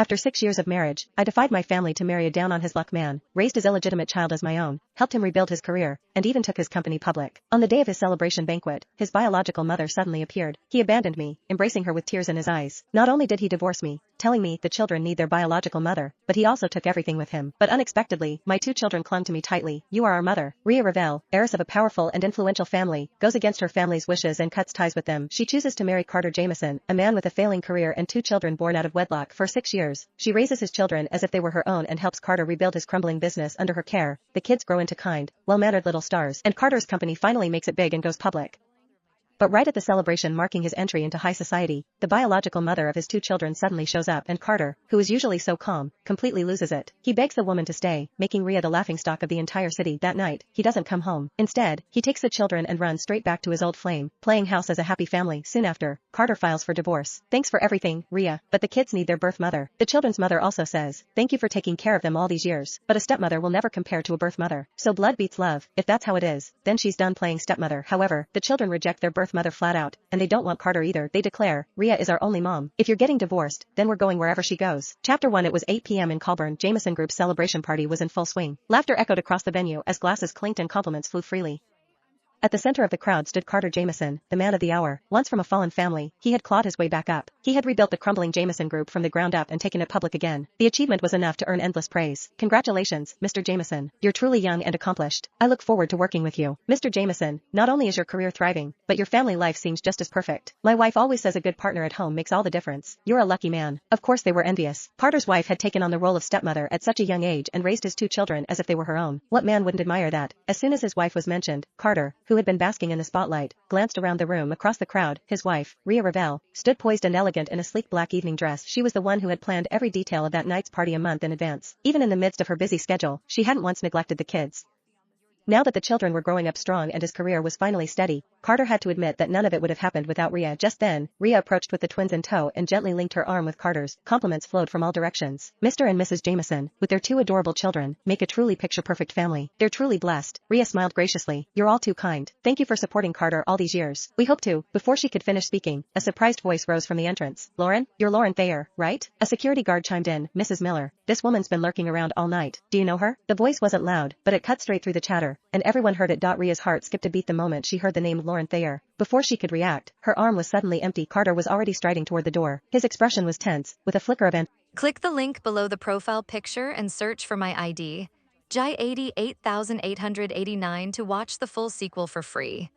After 6 years of marriage, I defied my family to marry a down-on-his-luck man, raised his illegitimate child as my own, helped him rebuild his career, and even took his company public. On the day of his celebration banquet, his biological mother suddenly appeared. He abandoned me, embracing her with tears in his eyes. Not only did he divorce me, telling me the children need their biological mother, but he also took everything with him. But unexpectedly, my 2 children clung to me tightly. You are our mother. Rhea Ravel, heiress of a powerful and influential family, goes against her family's wishes and cuts ties with them. She chooses to marry Carter Jameson, a man with a failing career and 2 children born out of wedlock. For 6 years, she raises his children as if they were her own and helps Carter rebuild his crumbling business under her care. The kids grow into kind, well-mannered little stars, and Carter's company finally makes it big and goes public. But right at the celebration marking his entry into high society, the biological mother of his 2 children suddenly shows up and Carter, who is usually so calm, completely loses it. He begs the woman to stay, making Rhea the laughingstock of the entire city. That night, he doesn't come home. Instead, he takes the children and runs straight back to his old flame, playing house as a happy family. Soon after, Carter files for divorce. Thanks for everything, Rhea, but the kids need their birth mother. The children's mother also says, thank you for taking care of them all these years, but a stepmother will never compare to a birth mother. So blood beats love. If that's how it is, then she's done playing stepmother. However, the children reject their birth mother flat out, and they don't want Carter either. They declare, Rhea is our only mom. If you're getting divorced, then we're going wherever she goes. Chapter 1. It was 8 p.m. in Colburn. Jameson Group's celebration party was in full swing. Laughter echoed across the venue as glasses clinked and compliments flew freely. At the center of the crowd stood Carter Jameson, the man of the hour. Once from a fallen family, he had clawed his way back up. He had rebuilt the crumbling Jameson Group from the ground up and taken it public again. The achievement was enough to earn endless praise. Congratulations, Mr. Jameson. You're truly young and accomplished. I look forward to working with you. Mr. Jameson, not only is your career thriving, but your family life seems just as perfect. My wife always says a good partner at home makes all the difference. You're a lucky man. Of course they were envious. Carter's wife had taken on the role of stepmother at such a young age and raised his 2 children as if they were her own. What man wouldn't admire that? As soon as his wife was mentioned, Carter, who had been basking in the spotlight, glanced around the room. Across the crowd, his wife, Rhea Ravel, stood poised and elegant in a sleek black evening dress. She was the one who had planned every detail of that night's party a month in advance. Even in the midst of her busy schedule, she hadn't once neglected the kids. Now that the children were growing up strong and his career was finally steady, Carter had to admit that none of it would have happened without Rhea. Just then, Rhea approached with the twins in tow and gently linked her arm with Carter's. Compliments flowed from all directions. Mr. and Mrs. Jameson, with their 2 adorable children, make a truly picture-perfect family. They're truly blessed. Rhea smiled graciously. You're all too kind. Thank you for supporting Carter all these years. We hope to. Before she could finish speaking, a surprised voice rose from the entrance. Lauren? You're Lauren Thayer, right? A security guard chimed in. Mrs. Miller, this woman's been lurking around all night. Do you know her? The voice wasn't loud, but it cut straight through the chatter, and everyone heard it. Rhea's heart skipped a beat the moment she heard the name Lauren Thayer. Before she could react, her arm was suddenly empty. Carter was already striding toward the door. His expression was tense, with a flicker of Click the link below the profile picture and search for my ID, Jai 88,889 to watch the full sequel for free.